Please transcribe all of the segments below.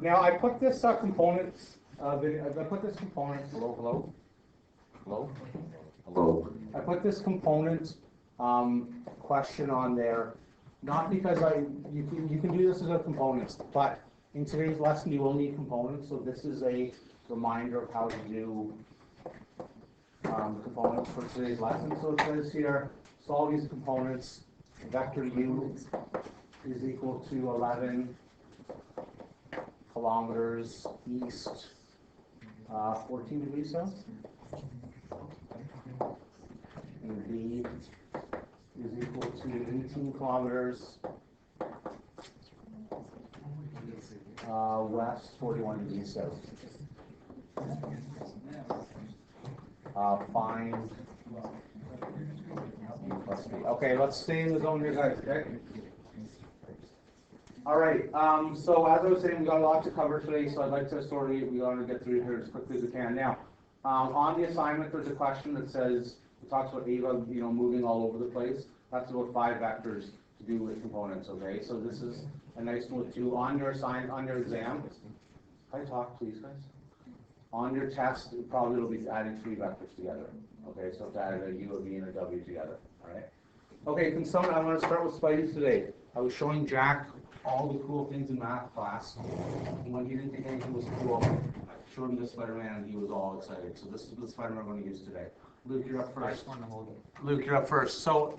Now I put this component hello. I put this component question on there, not because you can do this as a component, but in today's lesson you will need components. So this is a reminder of how to do components for today's lesson. So it says here, solve these components. Vector u is equal to 11 kilometers east, 14 degrees south. And v is equal to 18 kilometers west, 41 degrees south. Find u plus v. Okay, let's stay in the zone here, guys. Okay. All right. So as I was saying, we got a lot to cover today, so I'd like to we want to get through here as quickly as we can. Now, on the assignment, there's a question that says it talks about Ava, moving all over the place. That's about 5 vectors to do with components. Okay. So this is a nice one with 2 on your exam. Can I talk, please, guys? On your test, probably it'll be adding 3 vectors together. Okay. So to add a u, a v, and a w together. All right. Okay. I'm going to start with Spidey today. I was showing Jack all the cool things in math class, and when he didn't think anything was cool, I showed him this Spider-Man and he was all excited. So this is the Spider-Man we're going to use today. Luke, you're up first. I just want to hold it. Luke, you're up first. So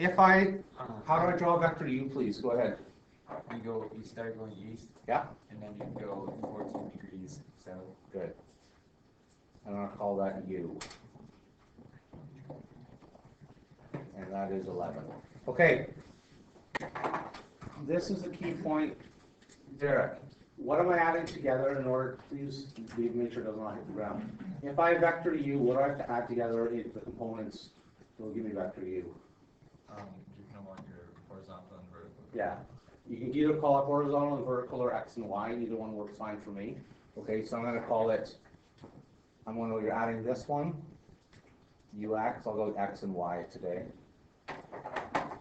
how do I draw a vector to you, please? Go ahead. You start going east. Yeah. And then you go 14 degrees south. Good. I'm going to call that u. And that is 11. Okay. This is the key point, Derek. What am I adding together in order? Please make sure it does not hit the ground. If I vector u, what do I have to add together in the components that will give me vector u? You can want your horizontal and vertical. Yeah. You can either call it horizontal and vertical or x and y. Either one works fine for me. Okay, so I'm going to call it. You're adding this one, ux. I'll go x and y today.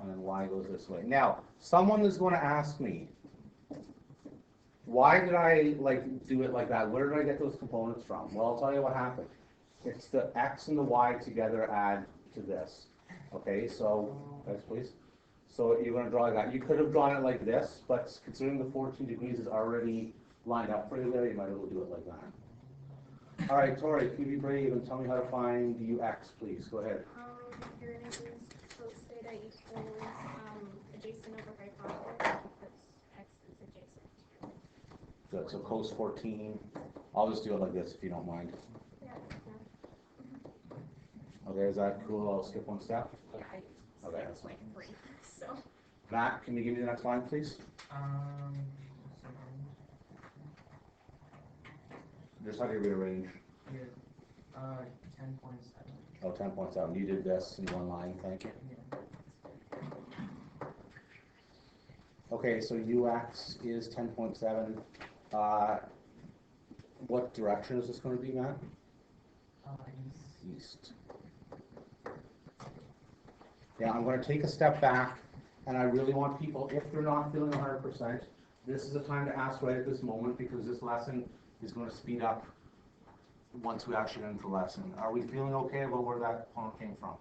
And then y goes this way. Now, someone is going to ask me, why did I do it like that? Where did I get those components from? Well, I'll tell you what happened. It's the x and the y together add to this. Okay, so, guys, please. So you're going to draw like that. You could have drawn it like this, but considering the 14 degrees is already lined up for you there, you might as well do it like that. All right, Tori, can you be brave and tell me how to find ux, please? Go ahead. You're going to use cos theta equals adjacent over hypotenuse, because x is adjacent. Good, so cos 14. I'll just do it like this if you don't mind. Yeah. Okay, is that cool? I'll skip one step. Yeah, Okay, that's fine. free, so. Matt, can you give me the next line, please? Just how do you rearrange? Yeah. 10.7. Oh, 10.7. You did this in one line, thank you. Okay, so ux is 10.7. What direction is this going to be, Matt? East. Yeah, I'm going to take a step back, and I really want people, if they're not feeling 100%, this is the time to ask right at this moment, because this lesson is going to speed up once we actually get into the lesson. Are we feeling okay about where that point came from?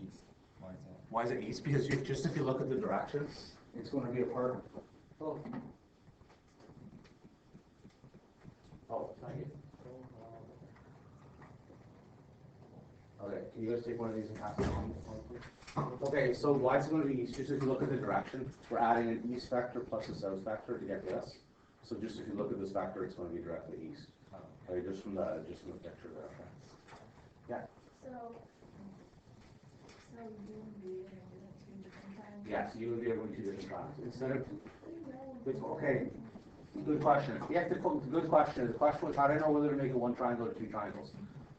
East. Why is it east? Because if you look at the directions, it's going to be a part. Oh, thank you. Okay, can you guys take one of these and pass it on? Okay, so why is it going to be east? Just if you look at the direction, we're adding an east vector plus a south vector to get this. So just if you look at this vector, it's going to be directly east. Okay, just from the picture there. Okay. Yeah. So you would be able to do it 2 different times? Yes, you would be able to do 2 different times. Instead of, okay, good question. Yeah, good question. The question was, how do I know whether to make it 1 triangle or 2 triangles?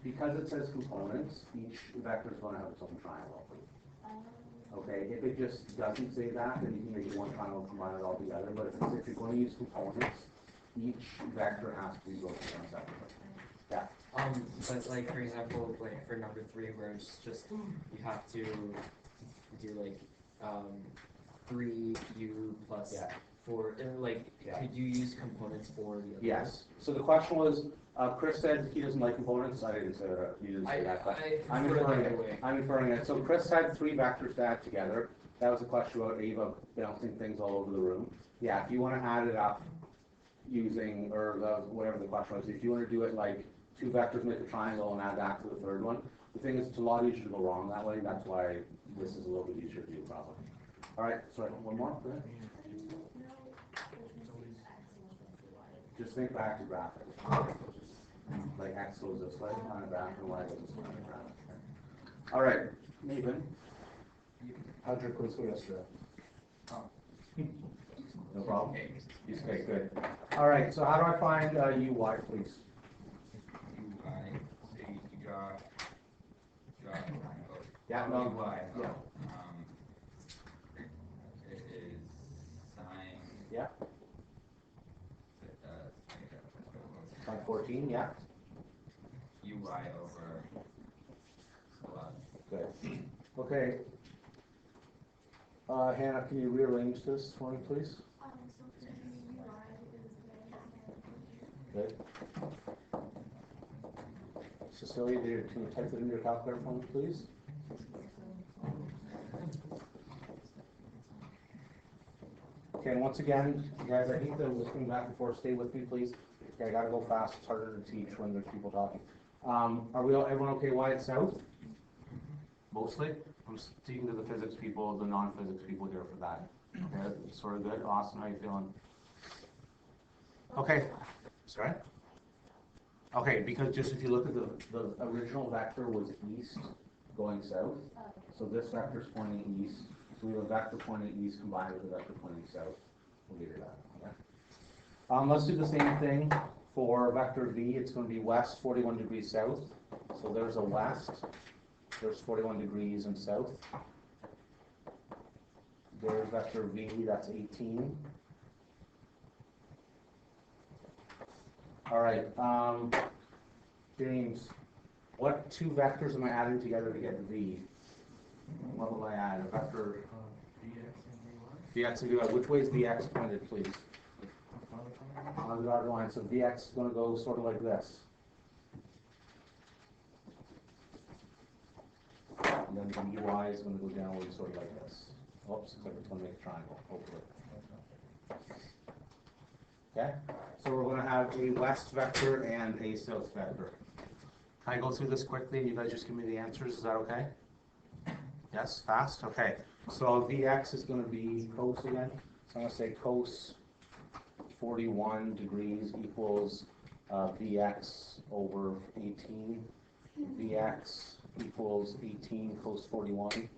Because it says components, each vector is going to have its own triangle. Okay, if it just doesn't say that, then you can make it 1 triangle, combine it all together. But if you're going to use components, each vector has to be built separately. Yeah. But like for example, like for number 3, where it's just you have to do like 3u plus for, like, Yeah. could you use components for the other? Yes, so the question was, Chris said he doesn't like components, I didn't say that, you didn't say that, but I'm put it inferring the it, other way. I'm inferring it. So Chris had 3 vectors to add together, that was a question about Ava bouncing things all over the room. Yeah, if you wanna add it up using, or whatever the question was, if you wanna do it like 2 vectors make a triangle and add that to the 3rd one, the thing is, it's a lot easier to go wrong that way, that's why this is a little bit easier to do probably. Alright, sorry, one more, go ahead. Just think back to graphics. Like X goes this way, on the back, and Y goes this way on the graphic. All right, Nathan. How'd your quiz go yesterday? No problem. Okay, good. All right, so how do I find UY, please? UI, so you draw, Yeah, no. UI. Yeah. It is sine. Yeah. Uh, Sine 14, yeah. UI over plus. Good. Okay. Hannah, can you rearrange this for me, please? Good. Cecilia, can you type it in your calculator for me, please? Okay, and once again, guys, I hate that we're looking back and forth. Stay with me, please. Okay, I gotta go fast. It's harder to teach when there's people talking. Are we all, everyone okay why it's south? Mostly? I'm speaking to the physics people, the non-physics people here for that. Okay, sort of good. Awesome. How you feeling? Okay. Sorry? Okay, because just if you look at the original vector was east going south. So this vector's pointing east. So we have a vector pointing east combined with a vector pointing south. We'll leave it at that. Okay? Let's do the same thing for vector V. It's going to be west 41 degrees south. So there's a west. There's 41 degrees and south. There's vector V, that's 18. All right, James, what 2 vectors am I adding together to get V? What will I add? A vector Vx and Vy. Which way is Vx pointed, please? On the dotted line. So Vx is going to go sort of like this. And then the Uy is going to go downward sort of like this. Oops, except it's going to make a triangle, hopefully. Okay? So we're going to have a west vector and a south vector. Can I go through this quickly and you guys just give me the answers? Is that okay? Yes, fast? Okay. So Vx is going to be cos again. So I'm going to say cos 41 degrees equals Vx over 18. Vx equals 18 cos 41.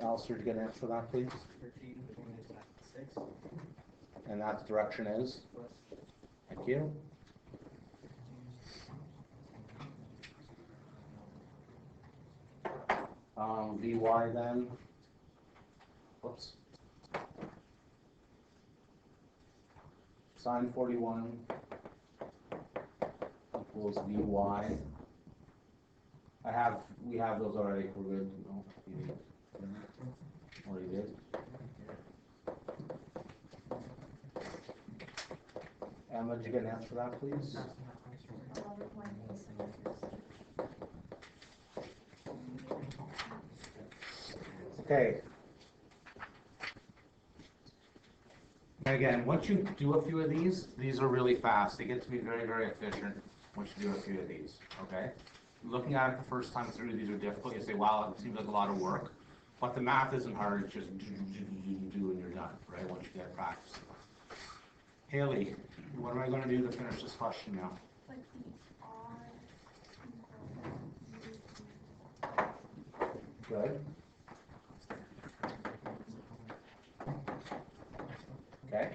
Alistair, did you get an answer for that, please? 13.6. And that direction is? Thank you. Vy then, whoops. Sine 41 equals Vy. We have those already, we're good. No, already did. Emma, did you get an answer for that, please? Okay. And again, once you do a few of these are really fast. They get to be very, very efficient once you do a few of these, okay? Looking at it the first time through, these are difficult. You say, wow, it seems like a lot of work. But the math isn't hard, it's just do and you're done, right, once you get practice. Haley, what am I going to do to finish this question now? Good. Okay.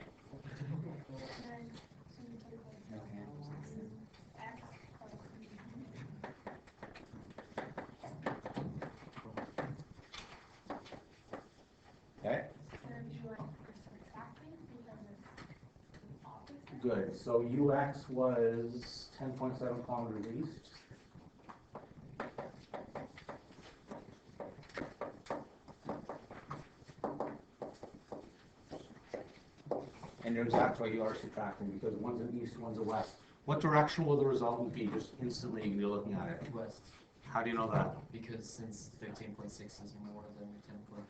Okay. Good. So UX was 10.7 kilometers east. You're exactly right, you are subtracting, because one's an east, one's a west. What direction will the resultant be, just instantly you're looking at it? West, How do you know that? because since 13.6 is more than 10.7.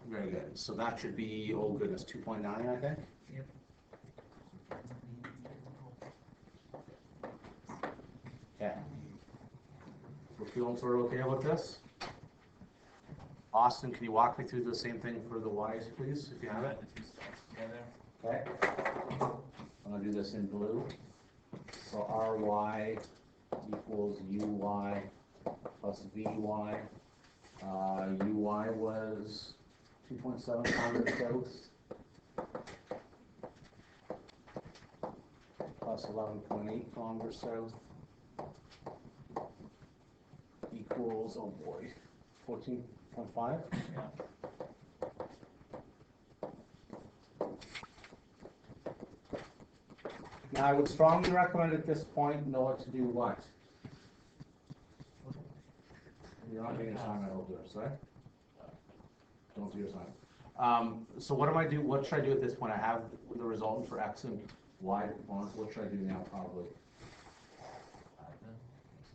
Very good, so that should be, oh goodness, 2.9, I think? Yep. Okay. We're feeling sort of okay with this? Austin, can you walk me through the same thing for the Ys, please, if you have it? Okay. I'm gonna do this in blue. So Ry equals Uy plus Vy. Uy was 2.7 kilometers south plus 11.8 kilometers south equals, oh boy, 14.5? Yeah. Now, I would strongly recommend at this point, Noah, to do what? You're not doing assignment over, right? Don't do your assignment. So what should I do at this point? I have the resultant for X and Y components. What should I do now, probably?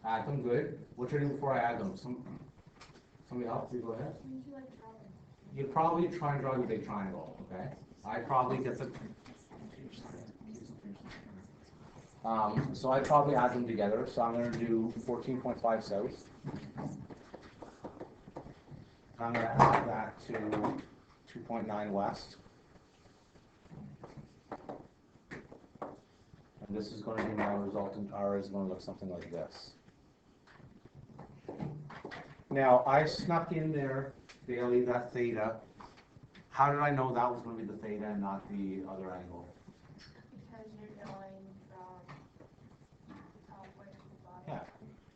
Add them, good. What should I do before I add them? Somebody else, you go ahead. You'd probably try and draw a big triangle, okay? I'd probably get the... so I'd probably add them together. So I'm going to do 14.5 south. I'm going to add that to 2.9 west. And this is going to be my resultant. R is going to look something like this. Now, I snuck in there, Bailey, that theta. How did I know that was going to be the theta and not the other angle? Because you're going from the top way to the bottom. Yeah.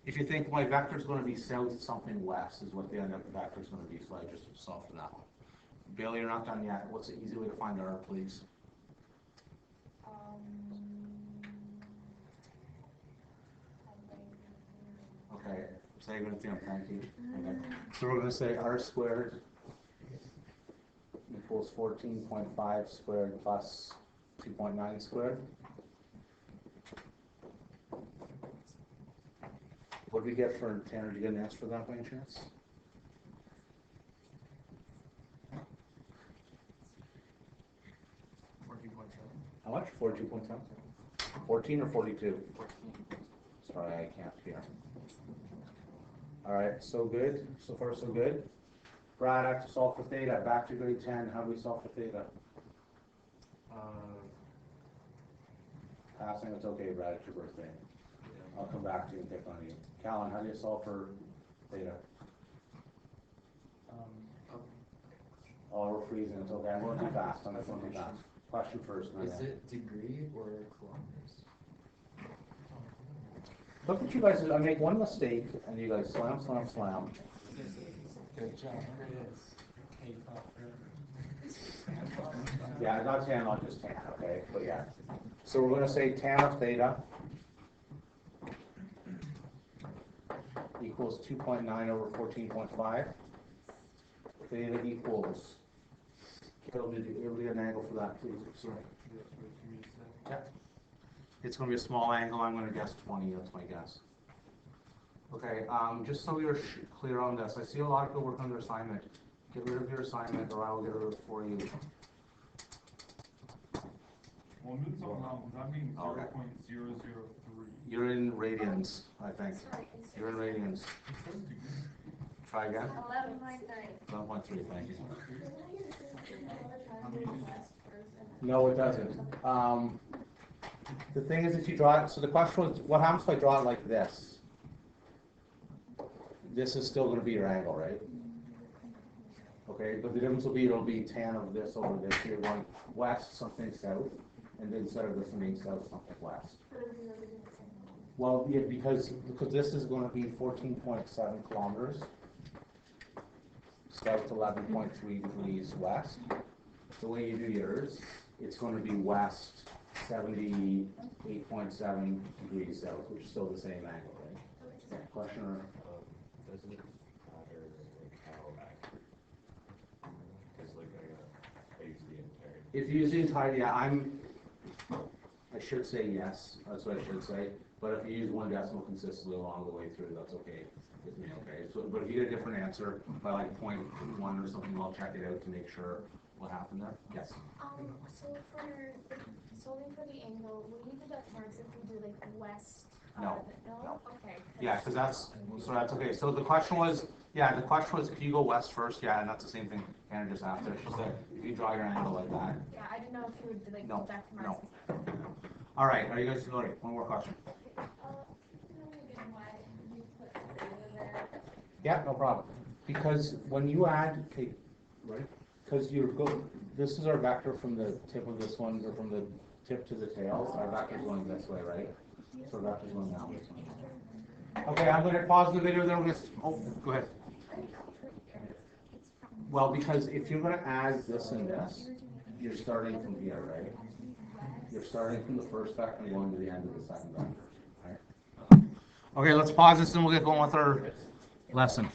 If you think my vector is going to be south something west is what the end of the vector is going to be, so I just solved for that one. Bailey, you're not done yet. What's the easy way to find R, please? Okay, segment theorem, thank you. Okay. So we're going to say R squared equals 14.5 squared plus 2.9 squared. What did we get for Tanner? Did you get an answer for that by any chance? How much? 42.7? 14 or 42? 14. Sorry, I can't hear. All right, so good. So far, so good. Brad, I have to solve for theta. Back to grade 10. How do we solve for theta? Passing, it's okay, Brad. It's your birthday. I'll come back to you and pick on you. Callan, how do you solve for theta? Oh, we're freezing. It's okay. I'm going too fast. I'm going too fast. Question first. Is it degree or kilometers? Look at you guys. I make one mistake, and you guys slam, slam, slam. Good job. Yeah, not tan, not just tan, okay? But yeah. So we're going to say tan of theta equals 2.9 over 14.5. Theta equals, it'll be an angle for that, please. Sorry. Yeah. It's going to be a small angle. I'm going to guess 20. That's my guess. Okay, just so we are clear on this, I see a lot of people work on their assignment. Get rid of your assignment, or I will get rid of it for you. Well, that means Okay. 0.003. You're in radians, I think. You're in radians. Try again. 11.3. 11.3, thank you. No, it doesn't. The thing is that you draw it, so the question was, what happens if I draw it like this? This is still going to be your angle, right? Okay, but the difference will be, it'll be tan of this over this. You're going west, something south, and then instead of this one being south, something west. Well, yeah, because this is going to be 14.7 kilometers, south 11.3 degrees west. The way you do yours, it's going to be west 78.7 degrees south, which is still the same angle, right? Question or? Doesn't it matter like how accurate? Because like I use the entire. If you use the entire, yeah, should say yes, that's what I should say, but if you use one decimal consistently along the way through, that's okay with me, okay? So, but if you get a different answer by like 0.1 or something, I'll check it out to make sure what happened there. Yes? So solely for the angle, will you deduct marks if we do like west? No. No? Okay. Yeah, because that's okay. So the question was, if you go west first, yeah, and that's the same thing Hannah just asked her. She said, if you draw your angle like that. Yeah, I didn't know if you would like No, deduct no. marks. All right, are you guys ready? One more question. Yeah, no problem. Because when you add, okay, right? Because this is our vector from the tip of this one, or from the tip to the tail. Our vector's going this way, right? So our vector's going down this way. Okay, I'm going to pause the video. Then we're going to. Go ahead. Well, because if you're going to add this and this, you're starting from here, right? You're starting from the first vector and going to the end of the second vector. Right? Okay, let's pause this and we'll get going with our lesson.